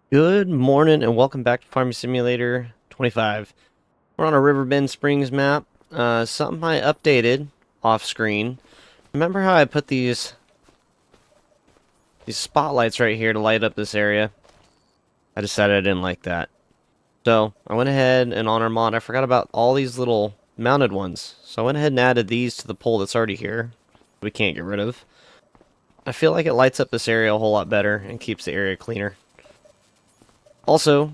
Good morning and welcome back to Farming Simulator 25. We're on a Riverbend Springs map. Something I updated off screen. Remember how I put these spotlights right here to light up this area? I decided I didn't like that. So I went ahead and on our mod, I forgot about all these little mounted ones. So I went ahead and added these to the pole that's already here. We can't get rid of. I feel like it lights up this area a whole lot better and keeps the area cleaner. Also,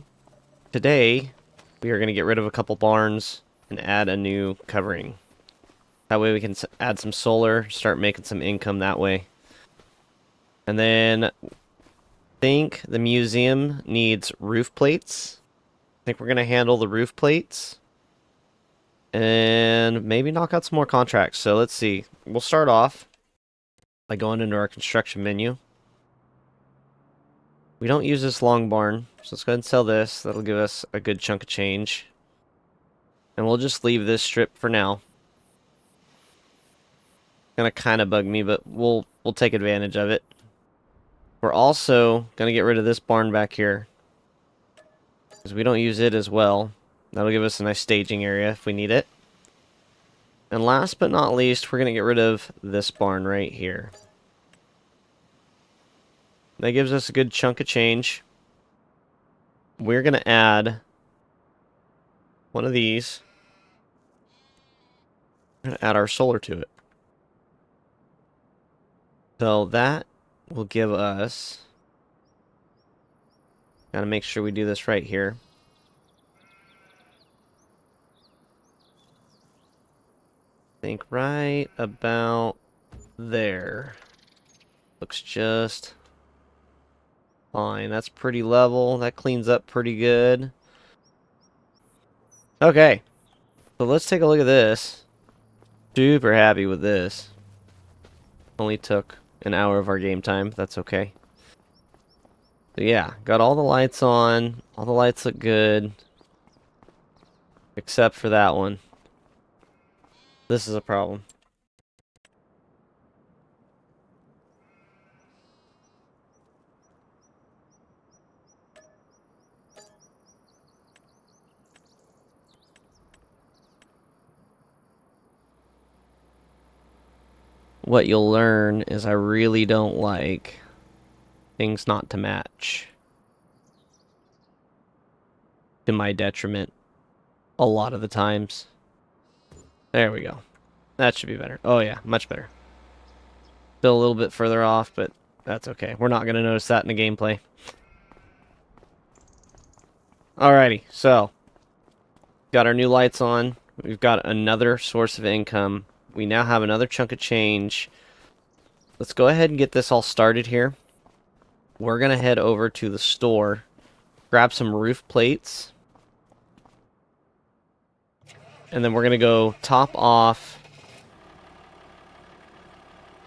today we are going to get rid of a couple barns and add a new covering. That way we can add some solar, start making some income that way. And then I think the museum needs roof plates. I think we're going to handle the roof plates. And maybe knock out some more contracts. So let's see. We'll start off by going into our construction menu. We don't use this long barn, so let's go ahead and sell this. That'll give us a good chunk of change. And we'll just leave this strip for now. Gonna kind of bug me, but we'll take advantage of it. We're also gonna get rid of this barn back here because we don't use it as well. That'll give us a nice staging area if we need it. And last but not least, we're gonna get rid of this barn right here. That gives us a good chunk of change. We're gonna add one of these. We're gonna add our solar to it. So that will give us... Gotta make sure we do this right here. I think right about there. Looks just fine. That's pretty level. That cleans up pretty good. Okay. So let's take a look at this. Super happy with this. Only took an hour of our game time. That's okay. So yeah, got all the lights on. All the lights look good. Except for that one. This is a problem. What you'll learn is I really don't like things not to match. To my detriment. A lot of the times. There we go. That should be better. Oh yeah, much better. Still a little bit further off, but that's okay. We're not going to notice that in the gameplay. Alrighty, so got our new lights on. We've got another source of income. We now have another chunk of change. Let's go ahead and get this all started here. We're going to head over to the store, grab some roof plates, and then we're going to go top off.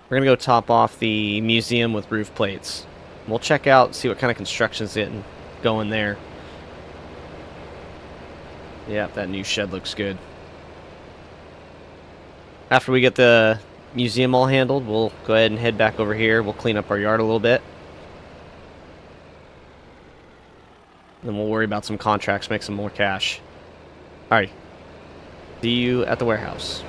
We're going to go top off the museum with roof plates. We'll check out, see what kind of construction's getting going there. Yep, that new shed looks good. After we get the museum all handled, we'll go ahead and head back over here. We'll clean up our yard a little bit. Then we'll worry about some contracts, make some more cash. Alright. See you at the warehouse.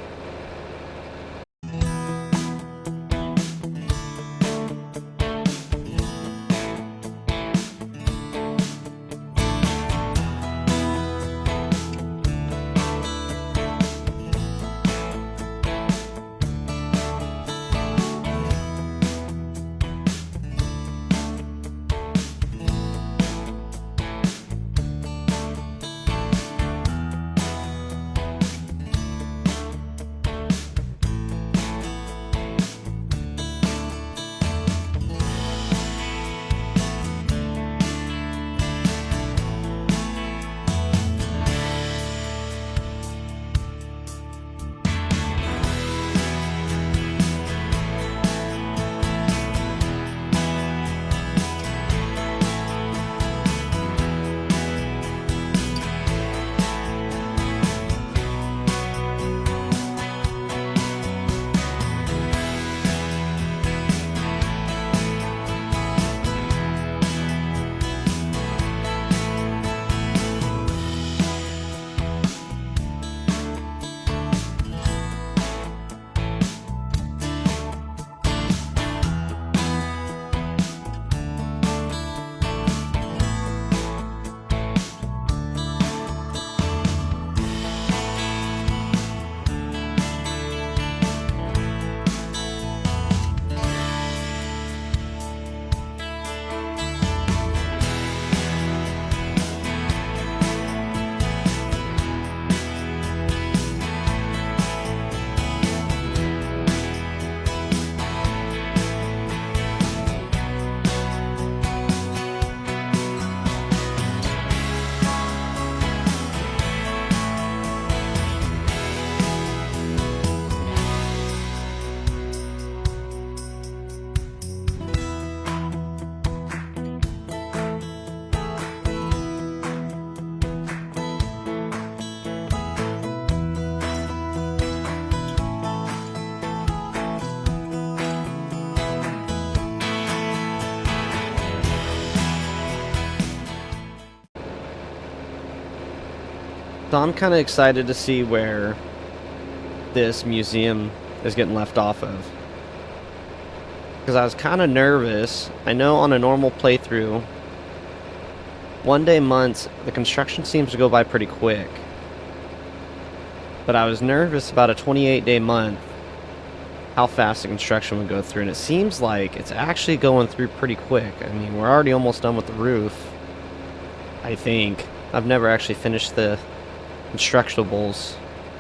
So I'm kind of excited to see where this museum is getting left off of. Because I was kind of nervous. I know on a normal playthrough, 1-day months, the construction seems to go by pretty quick. But I was nervous about a 28-day month, how fast the construction would go through. And it seems like it's actually going through pretty quick. I mean, we're already almost done with the roof, I think. I've never actually finished the constructables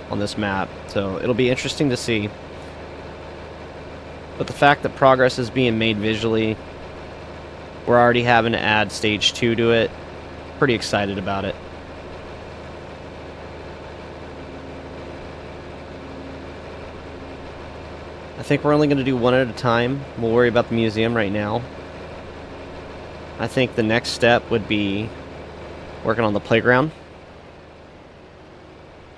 on this map, so it'll be interesting to see. But the fact that progress is being made visually, we're already having to add stage 2 to it. Pretty excited about it. I think we're only going to do one at a time. We'll worry about the museum right now. I think the next step would be working on the playground.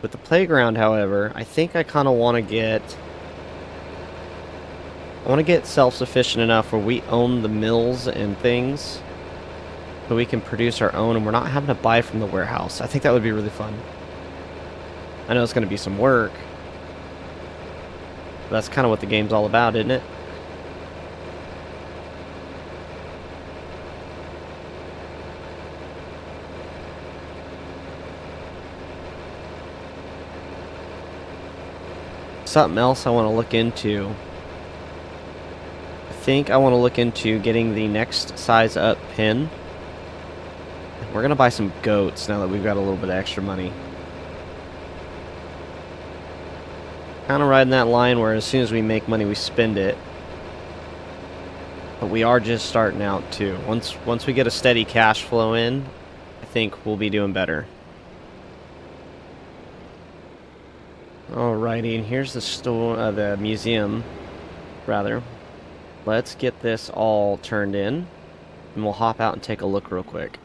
With the playground, however, I think I kind of want to get... I want to get self-sufficient enough where we own the mills and things, so we can produce our own and we're not having to buy from the warehouse. I think that would be really fun. I know it's going to be some work, but that's kind of what the game's all about, isn't it? Something else I want to look into. I think I want to look into getting the next size up pin. We're going to buy some goats now that we've got a little bit of extra money. Kind of riding that line where as soon as we make money, we spend it. But we are just starting out too. Once we get a steady cash flow in, I think we'll be doing better. Alrighty, and here's the store, the museum, rather. Let's get this all turned in, and we'll hop out and take a look real quick.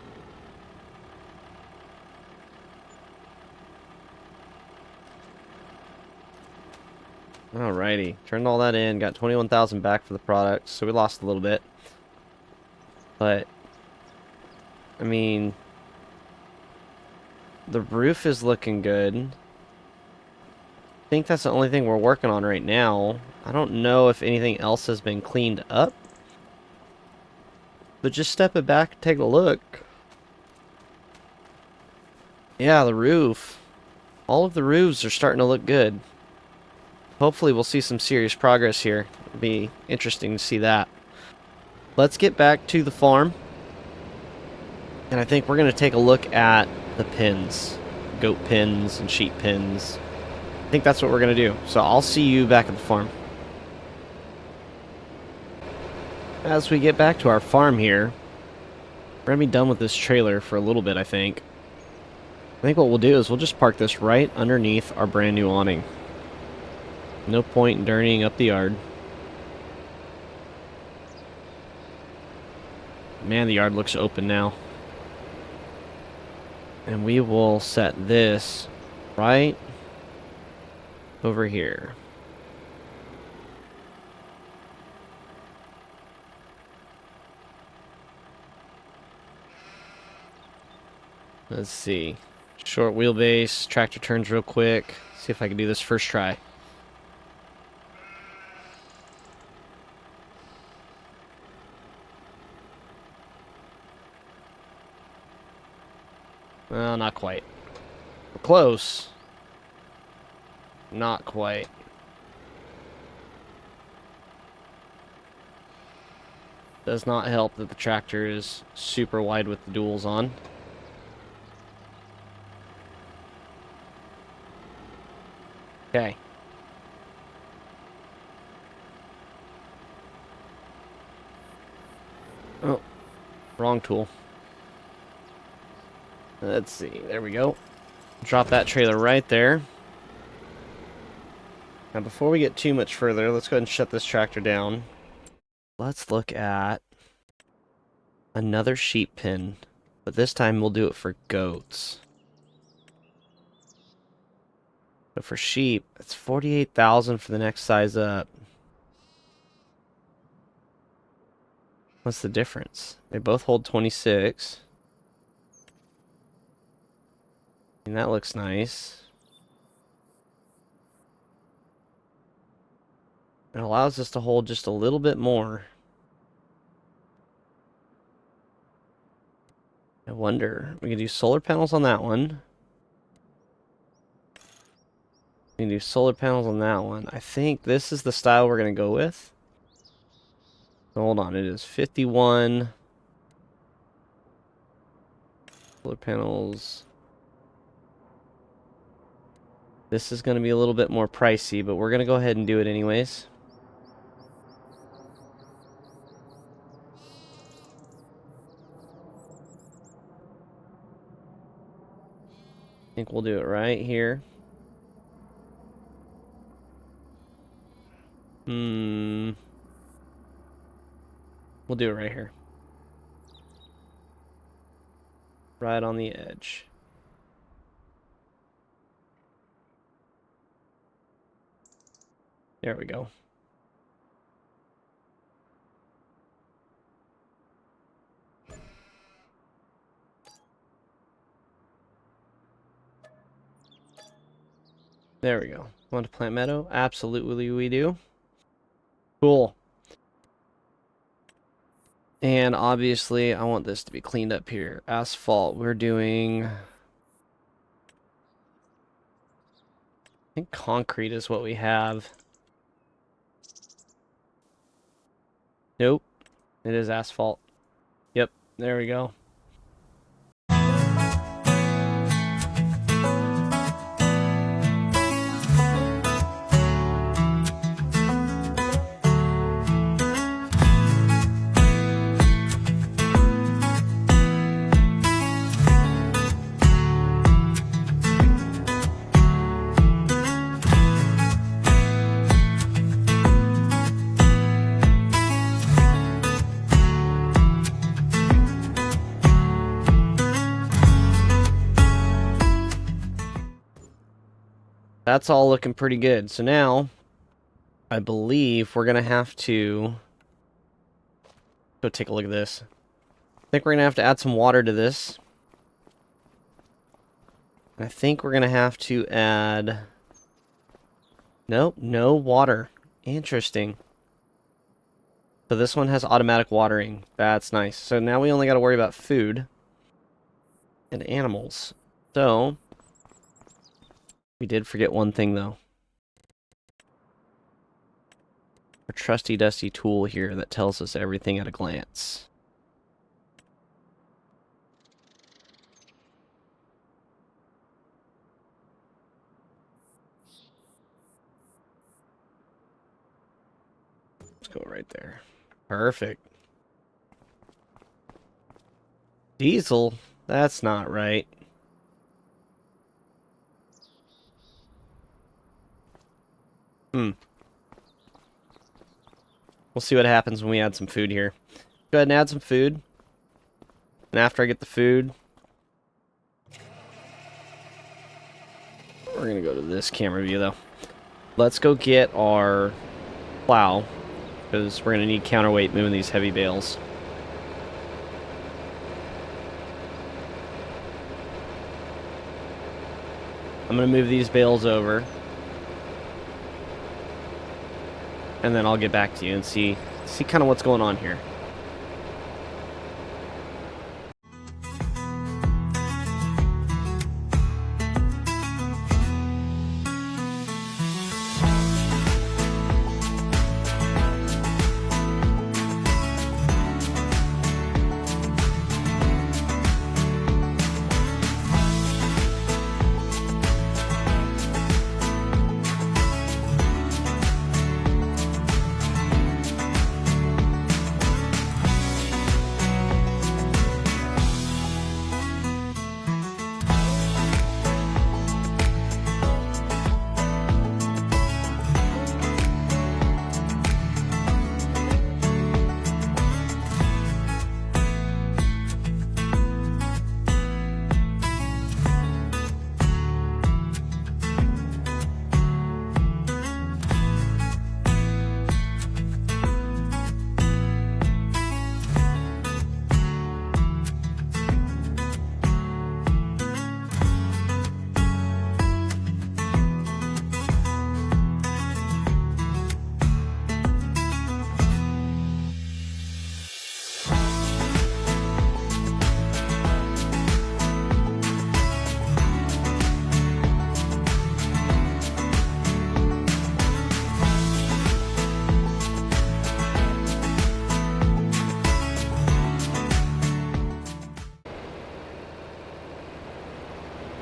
Alrighty, turned all that in, got 21,000 back for the products, so we lost a little bit. But, I mean, the roof is looking good. I think that's the only thing we're working on right now. I don't know if anything else has been cleaned up. But just step it back and take a look. Yeah, the roof. All of the roofs are starting to look good. Hopefully we'll see some serious progress here. It'll be interesting to see that. Let's get back to the farm. And I think we're going to take a look at the pins. Goat pins and sheep pins. I think that's what we're going to do. So I'll see you back at the farm. As we get back to our farm here, we're going to be done with this trailer for a little bit, I think. I think what we'll do is we'll just park this right underneath our brand new awning. No point in dirtying up the yard. Man, the yard looks open now. And we will set this right over here. Let's see. Short wheelbase, tractor turns real quick. See if I can do this first try. Well, not quite. We're close. Not quite. Does not help that the tractor is super wide with the duals on. Okay. Oh, wrong tool. Let's see. There we go. Drop that trailer right there. Now, before we get too much further, let's go ahead and shut this tractor down. Let's look at another sheep pen, but this time we'll do it for goats. But for sheep, it's 48,000 for the next size up. What's the difference? They both hold 26. And that looks nice. It allows us to hold just a little bit more. I wonder, we can do solar panels on that one. We can do solar panels on that one. I think this is the style we're going to go with. So hold on, it is 51. Solar panels. This is going to be a little bit more pricey, but we're going to go ahead and do it anyways. I think we'll do it right here. We'll do it right here. Right on the edge. There we go. There we go. Want to plant meadow? Absolutely we do. Cool. And obviously I want this to be cleaned up here. Asphalt, we're doing... I think concrete is what we have. Nope. It is asphalt. Yep, there we go. That's all looking pretty good. So now, I believe we're going to have to go take a look at this. I think we're going to have to add some water to this. I think we're going to have to add... Nope, no water. Interesting. So this one has automatic watering. That's nice. So now we only got to worry about food and animals. So... we did forget one thing, though. Our trusty dusty tool here that tells us everything at a glance. Let's go right there. Perfect. Diesel? That's not right. We'll see what happens when we add some food here. Go ahead and add some food. And after I get the food, we're going to go to this camera view, though. Let's go get our plow, because we're going to need counterweight moving these heavy bales. I'm going to move these bales over. And then I'll get back to you and see kind of what's going on here.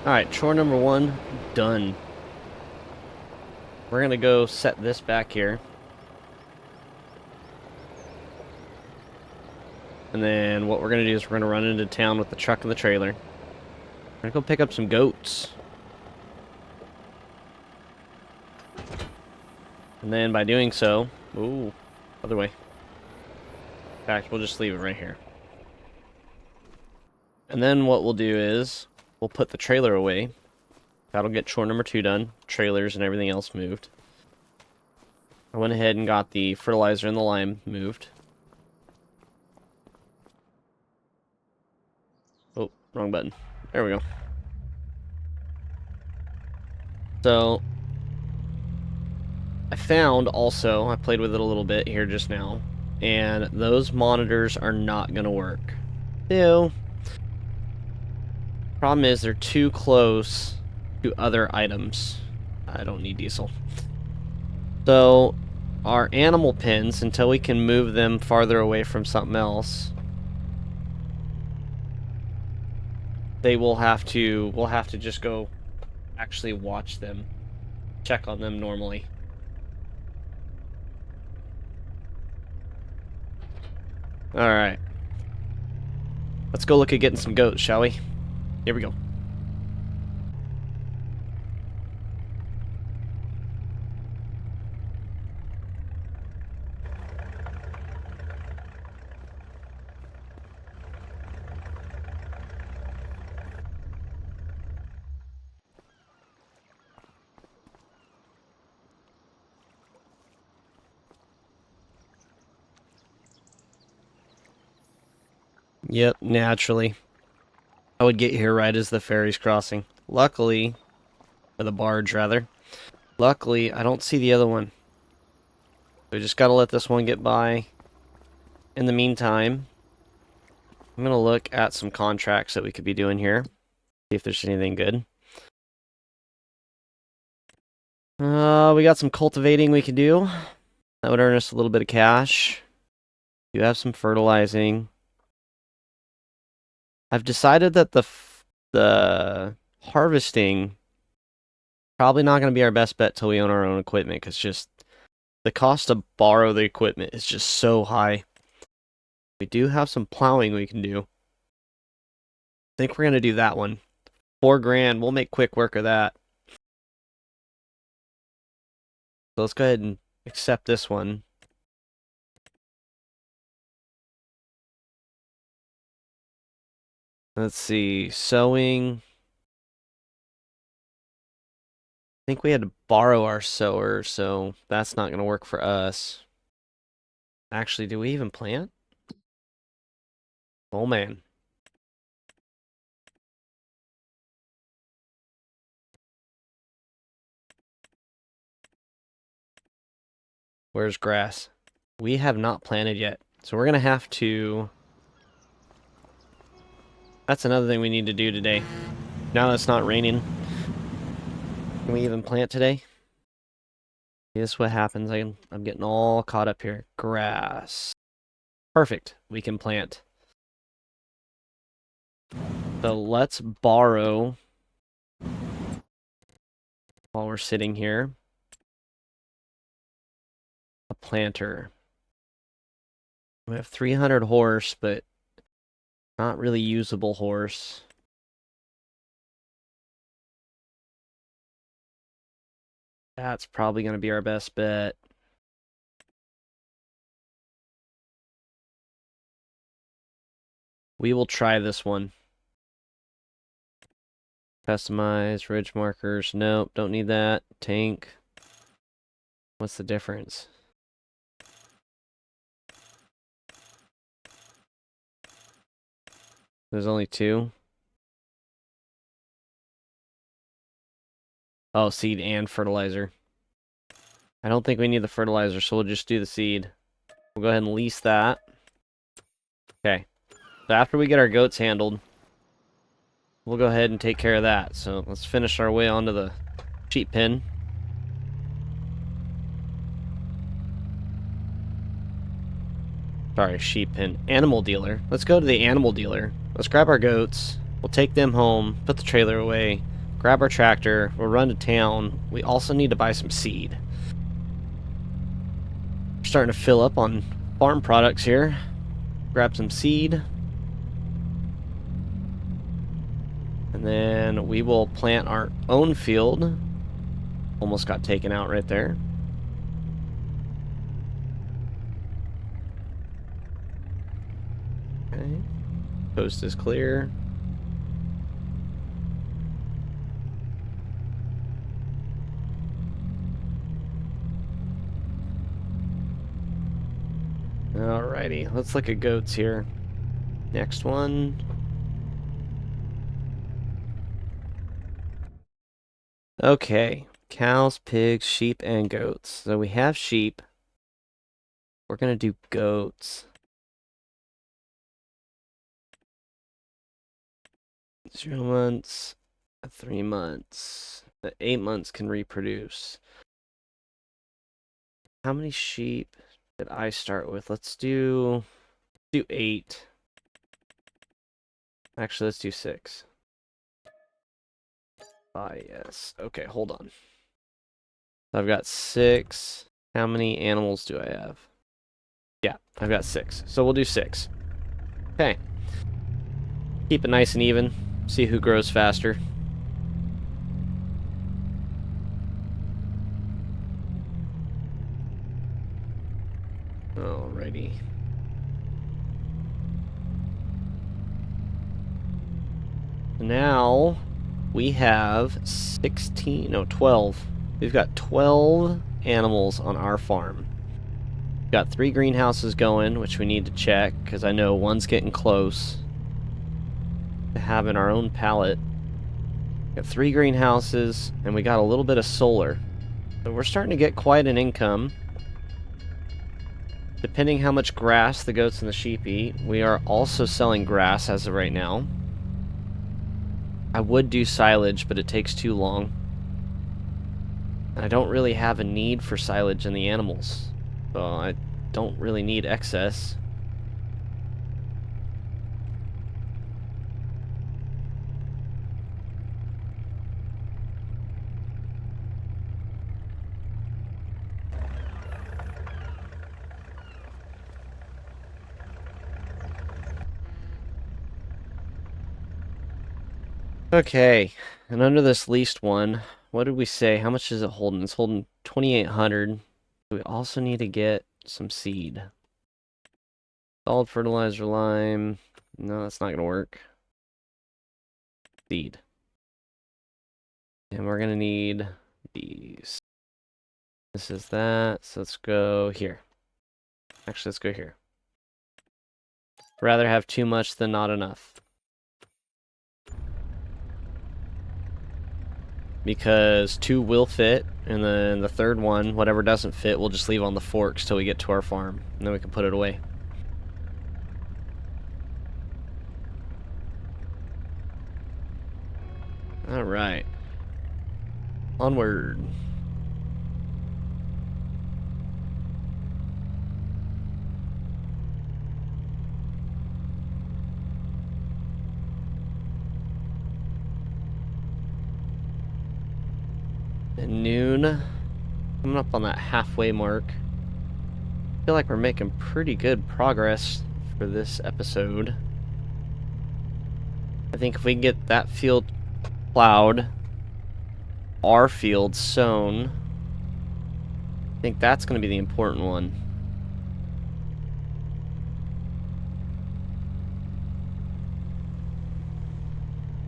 Alright, chore number 1, done. We're gonna go set this back here. And then what we're gonna do is we're gonna run into town with the truck and the trailer. We're gonna go pick up some goats. And then by doing so... Ooh, other way. In fact, we'll just leave it right here. And then what we'll do is we'll put the trailer away. That'll get chore number 2 done. Trailers and everything else moved. I went ahead and got the fertilizer and the lime moved. Oh, wrong button. There we go. So, I found also, I played with it a little bit here just now, and those monitors are not going to work. Ew. Problem is they're too close to other items. I don't need diesel. So, our animal pens, until we can move them farther away from something else, we'll have to just go actually watch them, check on them normally. Alright. Let's go look at getting some goats, shall we? Here we go. Yep, naturally. I would get here right as the ferry's crossing. Luckily, or the barge rather. Luckily, I don't see the other one. We just gotta let this one get by. In the meantime, I'm gonna look at some contracts that we could be doing here. See if there's anything good. We got some cultivating we could do. That would earn us a little bit of cash. We do have some fertilizing. I've decided that the harvesting probably not going to be our best bet till we own our own equipment, because just the cost to borrow the equipment is just so high. We do have some plowing we can do. I think we're going to do that one. $4,000. We'll make quick work of that. So let's go ahead and accept this one. Let's see, sowing. I think we had to borrow our sower, so that's not going to work for us. Actually, do we even plant? Oh man. Where's grass? We have not planted yet, so we're going to have to... That's another thing we need to do today. Now that it's not raining. Can we even plant today? Guess what happens? I'm getting all caught up here. Grass. Perfect. We can plant. So let's borrow, while we're sitting here, a planter. We have 300 horse, but not really usable horse. That's probably going to be our best bet. We will try this one. Customize, ridge markers. Nope, don't need that. Tank. What's the difference? There's only 2. Oh, seed and fertilizer. I don't think we need the fertilizer, so we'll just do the seed. We'll go ahead and lease that. Okay. So after we get our goats handled, we'll go ahead and take care of that. So let's finish our way onto the sheep pen. Sorry, sheep pen. Animal dealer. Let's go to the animal dealer. Let's grab our goats. We'll take them home, put the trailer away, grab our tractor, we'll run to town. We also need to buy some seed. We're starting to fill up on farm products here. Grab some seed. And then we will plant our own field. Almost got taken out right there. Okay. Coast is clear. Alrighty, let's look at goats here. Next one. Okay, cows, pigs, sheep, and goats. So we have sheep. We're gonna do goats. 0 months, 3 months. 8 months can reproduce. How many sheep did I start with? Let's do 8. Actually, let's do 6. Ah, yes. Okay, hold on. I've got 6. How many animals do I have? Yeah, I've got 6. So we'll do 6. Okay. Keep it nice and even. See who grows faster. Alrighty. Now we have 12. We've got 12 animals on our farm. We've got 3 greenhouses going, which we need to check because I know one's getting close to having our own pallet. Got 3 greenhouses and we got a little bit of solar. So we're starting to get quite an income. Depending how much grass the goats and the sheep eat, we are also selling grass as of right now. I would do silage, but it takes too long. And I don't really have a need for silage in the animals. So I don't really need excess. Okay, and under this leased one, what did we say? How much is it holding? It's holding 2,800. We also need to get some seed. Solid fertilizer, lime. No, that's not going to work. Seed. And we're going to need these. This is that, so let's go here. Actually, let's go here. Rather have too much than not enough. Because 2 will fit, and then the third one, whatever doesn't fit, we'll just leave on the forks till we get to our farm. And then we can put it away. Alright. Onward. At noon. Coming up on that halfway mark. I feel like we're making pretty good progress for this episode. I think if we can get that field plowed, our field sown, I think that's going to be the important one.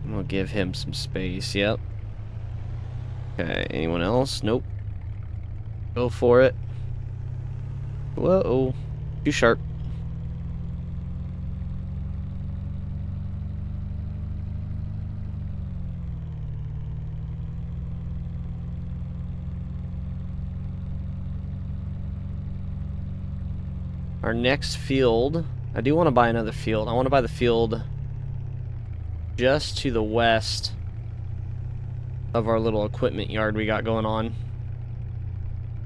We'll give him some space, yep. Okay, anyone else? Nope. Go for it. Whoa, too sharp. Our next field, I do want to buy another field. I want to buy the field just to the west of our little equipment yard we got going on.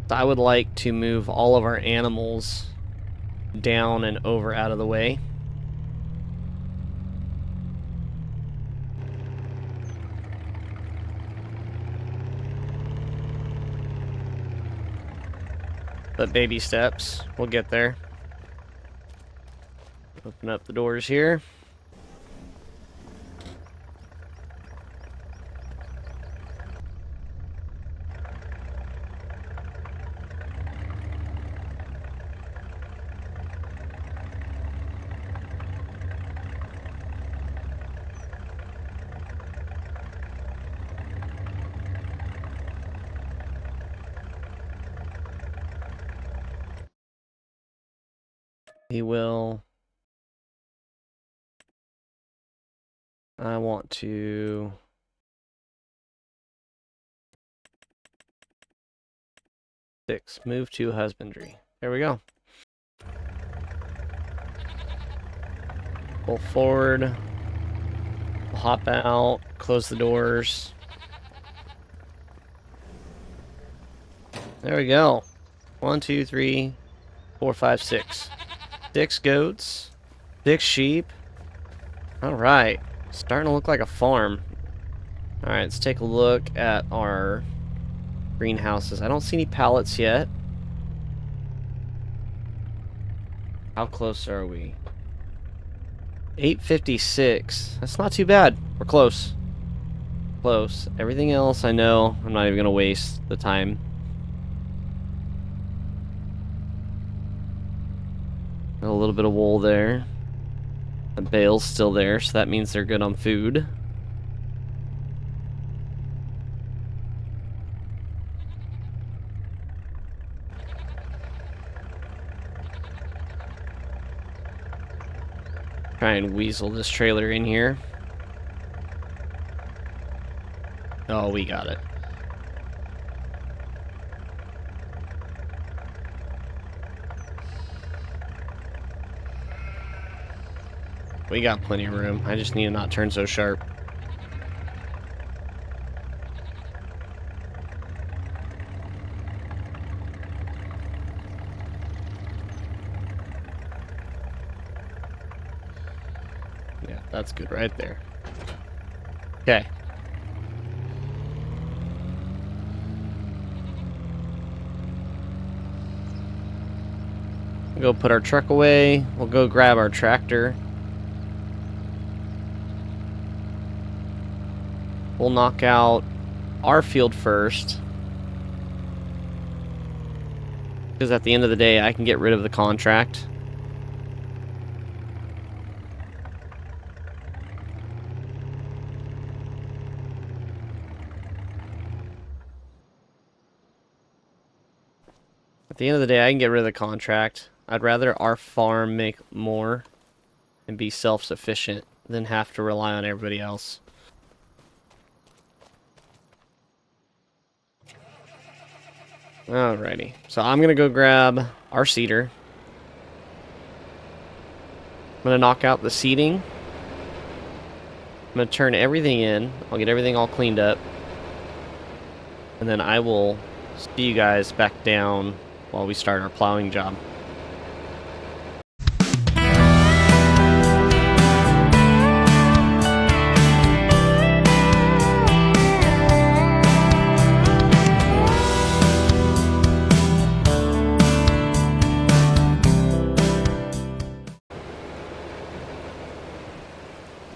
So I would like to move all of our animals down and over out of the way. But baby steps. We'll get there. Open up the doors here. He will. I want to. Move to husbandry. There we go. Pull forward. We'll hop out. Close the doors. There we go. 1, 2, 3, 4, 5, 6. 6 goats. 6 sheep. Alright. Starting to look like a farm. Alright, let's take a look at our greenhouses. I don't see any pallets yet. How close are we? 8:56. That's not too bad. We're close. Close. Everything else I know I'm not even going to waste the time. A little bit of wool there. The bale's still there, so that means they're good on food. Try and weasel this trailer in here. Oh, we got it. We got plenty of room. I just need to not turn so sharp. Yeah, that's good right there. Okay. We'll go put our truck away. We'll go grab our tractor. We'll knock out our field first. Because at the end of the day, I can get rid of the contract. At the end of the day, I can get rid of the contract. I'd rather our farm make more and be self-sufficient than have to rely on everybody else. Alrighty, so I'm gonna go grab our seeder. I'm gonna knock out the seeding. I'm gonna turn everything in. I'll get everything all cleaned up. And then I will see you guys back down while we start our plowing job.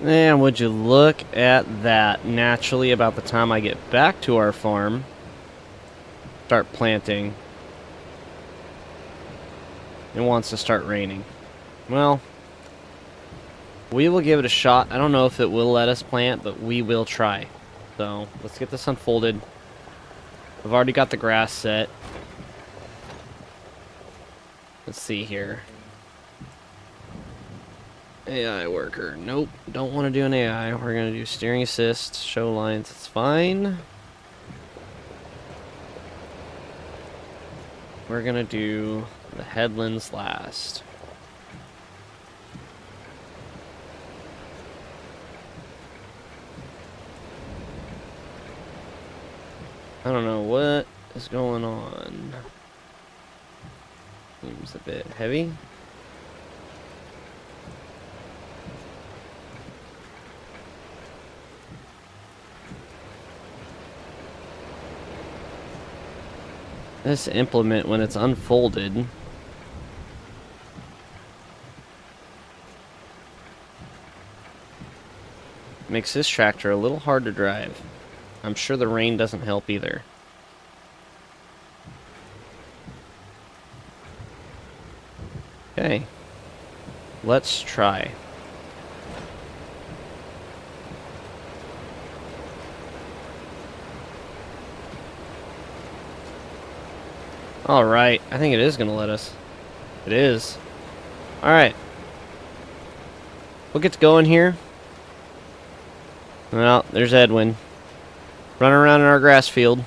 And would you look at that? Naturally, about the time I get back to our farm, start planting, it wants to start raining. Well, we will give it a shot. I don't know if it will let us plant, but we will try. So let's get this unfolded. I've already got the grass set. Let's see here. AI worker. Nope, don't want to do an AI. We're going to do steering assist, show lines. It's fine. We're going to do the headlands last. I don't know what is going on. Seems a bit heavy. This implement, when it's unfolded, makes this tractor a little hard to drive. I'm sure the rain doesn't help either. Okay. Let's try. Alright, I think it is going to let us. It is. Alright. We'll get to going here. Well, there's Edwin. Running around in our grass field.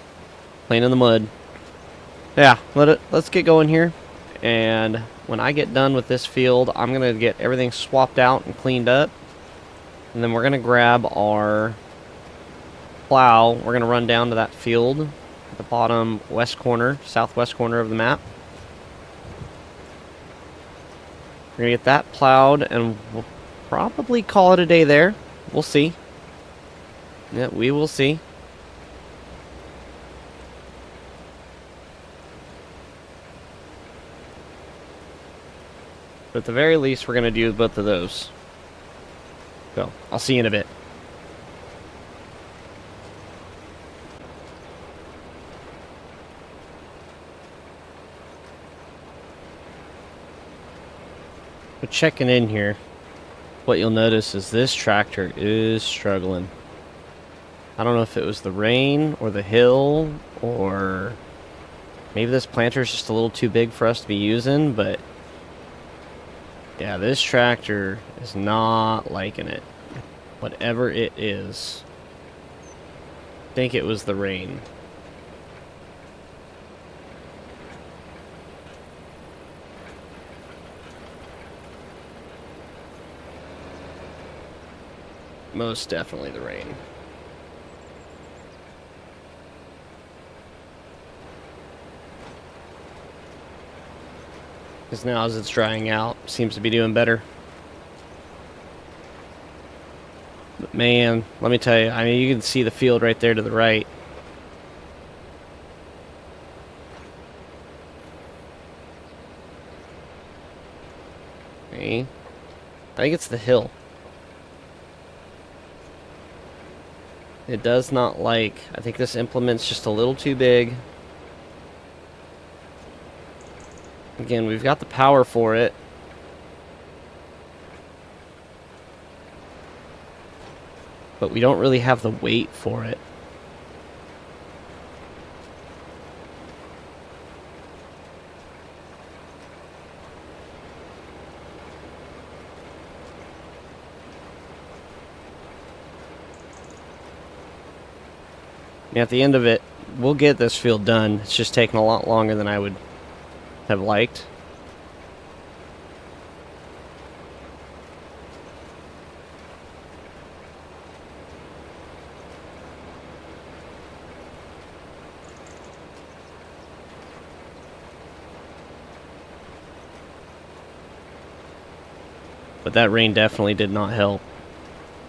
Playing in the mud. Yeah, let's get going here. And when I get done with this field, I'm going to get everything swapped out and cleaned up. And then we're going to grab our plow. We're going to run down to that field at the bottom west corner, southwest corner of the map. We're going to get that plowed, and we'll probably call it a day there. We'll see. Yeah, we will see. But at the very least, we're going to do both of those. So, I'll see you in a bit. But checking in here, what you'll notice is this tractor is struggling. I don't know if it was the rain or the hill, or maybe this planter is just a little too big for us to be using, but yeah, this tractor is not liking it. Whatever it is. I think it was the rain. Most definitely the rain. Because now as it's drying out, seems to be doing better. But man, let me tell you, I mean, you can see the field right there to the right. Okay. I think it's the hill. It does not like, I think this implement's just a little too big. Again, we've got the power for it. But we don't really have the weight for it. At the end of it, we'll get this field done. It's just taking a lot longer than I would have liked. But that rain definitely did not help.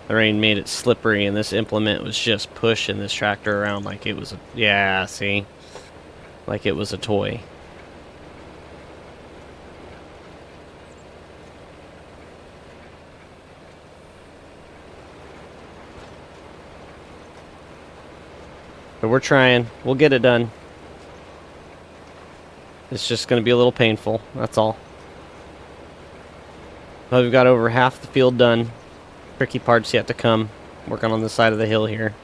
The rain made it slippery, and this implement was just pushing this tractor around like it was a... Yeah, see? Like it was a toy. But we're trying. We'll get it done. It's just going to be a little painful. That's all. But we've got over half the field done. Tricky parts yet to come. Working on the side of the hill here.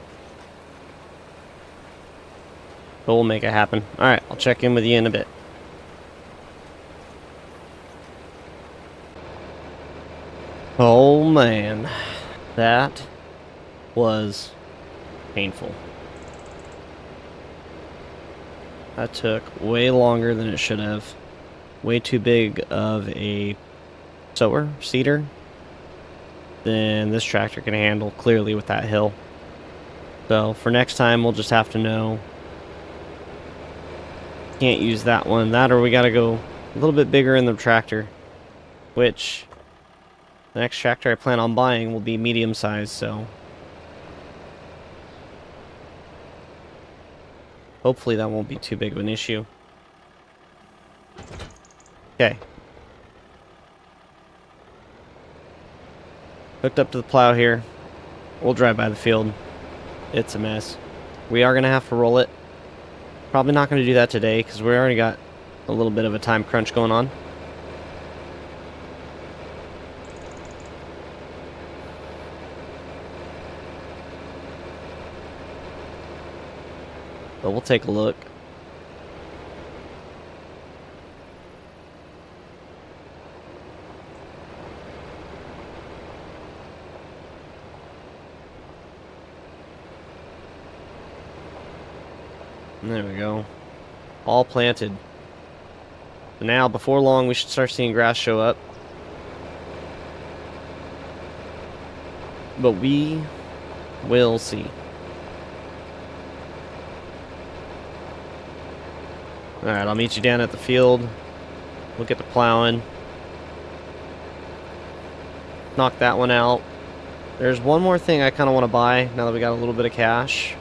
But we'll make it happen. Alright, I'll check in with you in a bit. Oh man. That was painful. That took way longer than it should have. Way too big of a seeder than this tractor can handle, clearly, with that hill. So for next time, we'll just have to know. Can't use that one. That, or we gotta go a little bit bigger in the tractor, which the next tractor I plan on buying will be medium size, so hopefully that won't be too big of an issue. Okay. Hooked up to the plow here. We'll drive by the field. It's a mess. We are going to have to roll it. Probably not going to do that today because we already got a little bit of a time crunch going on. But we'll take a look. There we go. All planted. So now, before long, we should start seeing grass show up. But we will see. Alright, I'll meet you down at the field. We'll get to plowing. Knock that one out. There's one more thing I kind of want to buy now that we got a little bit of cash.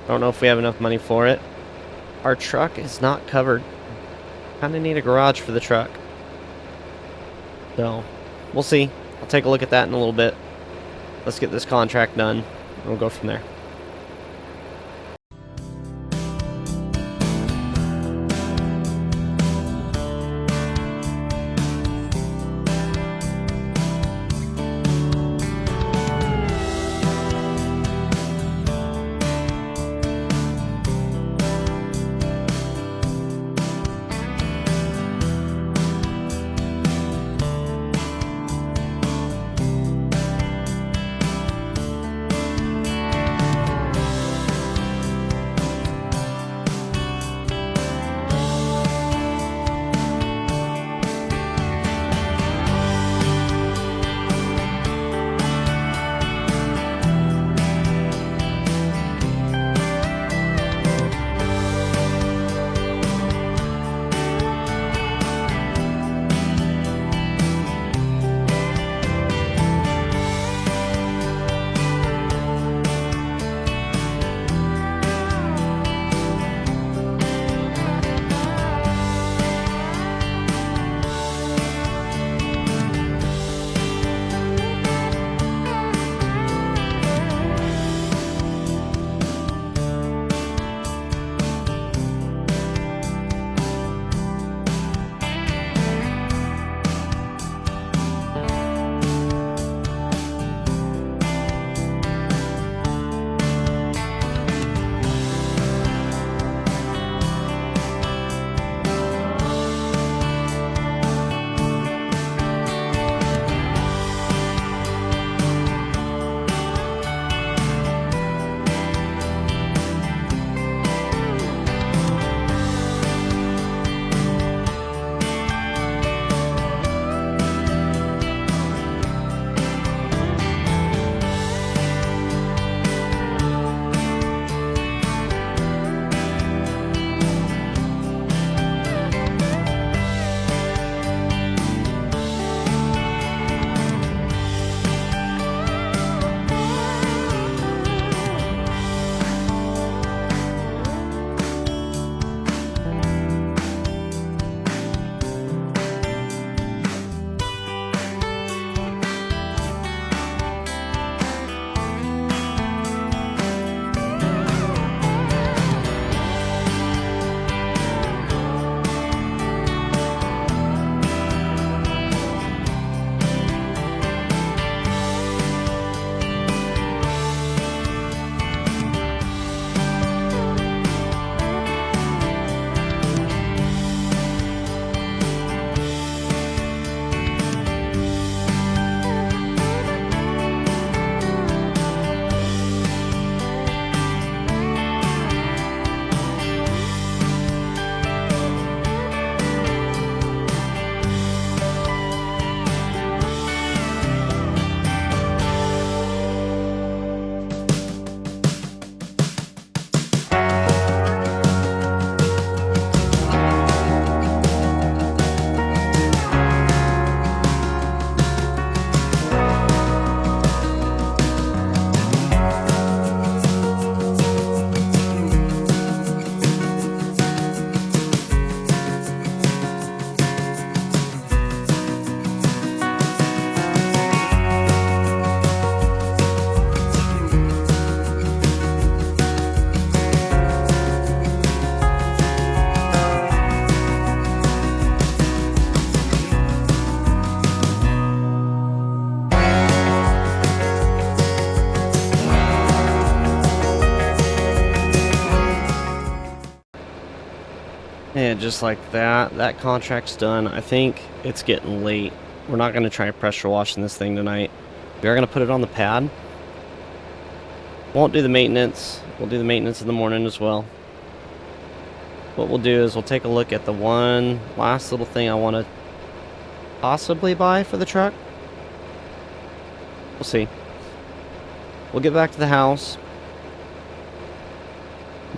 I don't know if we have enough money for it. Our truck is not covered. Kind of need a garage for the truck. So, we'll see. I'll take a look at that in a little bit. Let's get this contract done, and we'll go from there. And just like that, that contract's done. I think it's getting late. We're not going to try pressure washing this thing tonight. We are going to put it on the pad. Won't do the maintenance. We'll do the maintenance in the morning as well. What we'll do is we'll take a look at the one last little thing I want to possibly buy for the truck. We'll see. We'll get back to the house.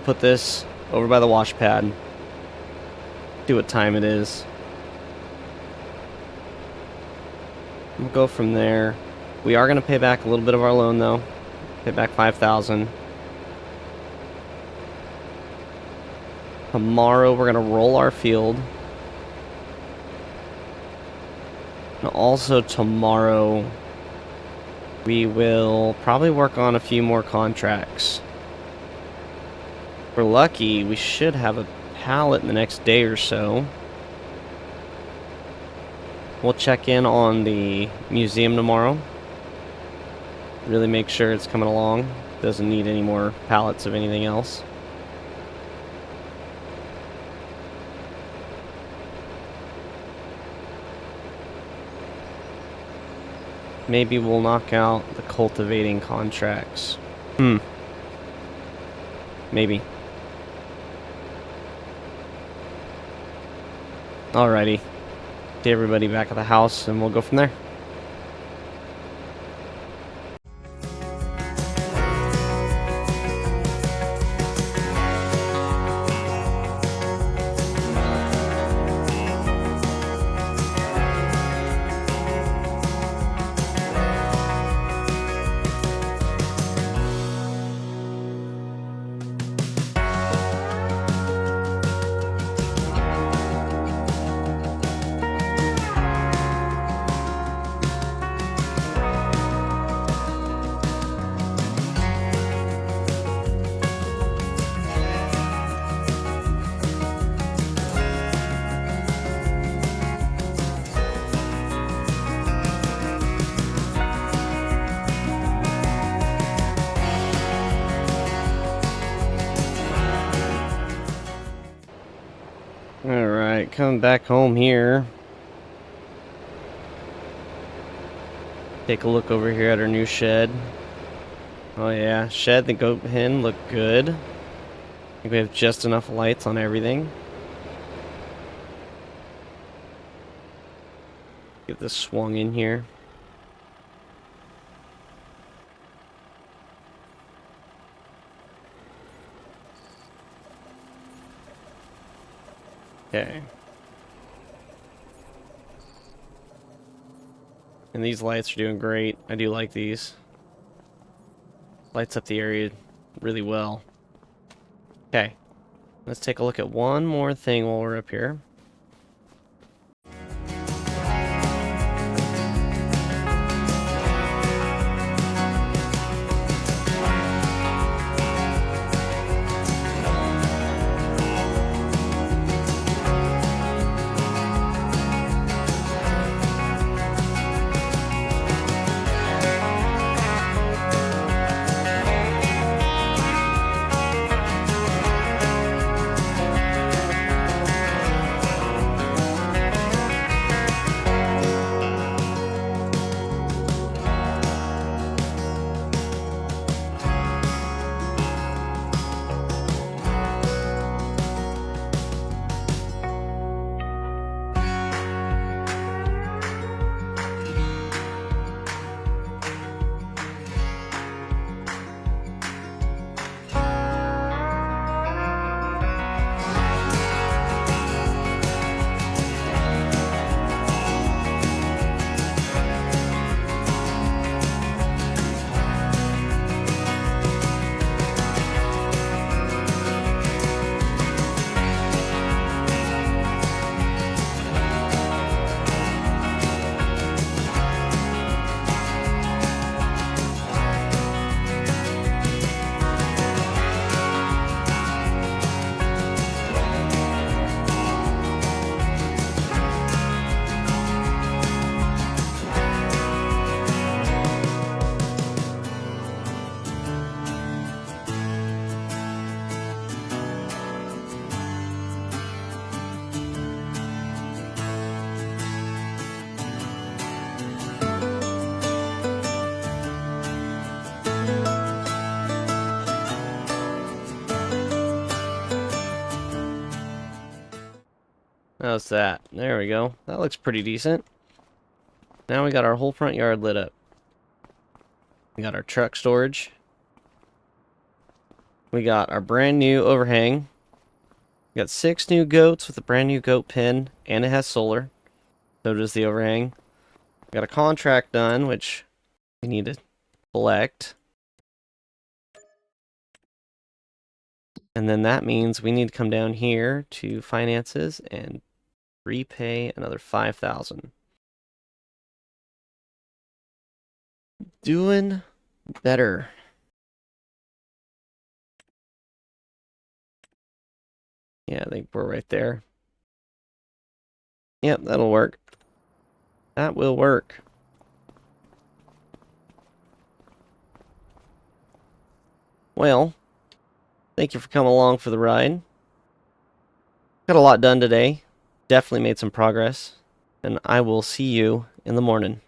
Put this over by the wash pad. See what time it is. We'll go from there. We are going to pay back a little bit of our loan though. Pay back $5,000. Tomorrow we're going to roll our field. And also tomorrow we will probably work on a few more contracts. If we're lucky, we should have a pallet in the next day or so. We'll check in on the museum tomorrow. Really make sure it's coming along. Doesn't need any more pallets of anything else. Maybe we'll knock out the cultivating contracts. Maybe. Alrighty. See everybody back at the house and we'll go from there. Alright, coming back home here. Take a look over here at our new shed. Oh yeah, shed and the goat pen look good. I think we have just enough lights on everything. Get this swung in here. Okay. And these lights are doing great. I do like these. Lights up the area really well. Okay. Let's take a look at one more thing while we're up here. How's that? There we go. That looks pretty decent. Now we got our whole front yard lit up. We got our truck storage. We got our brand new overhang. We got 6 new goats with a brand new goat pen, and it has solar. So does the overhang. We got a contract done, which we need to collect. And then that means we need to come down here to finances and repay another 5,000. Doing better. Yeah, I think we're right there. Yep, that'll work. That will work. Well, thank you for coming along for the ride. Got a lot done today. Definitely made some progress. And I will see you in the morning.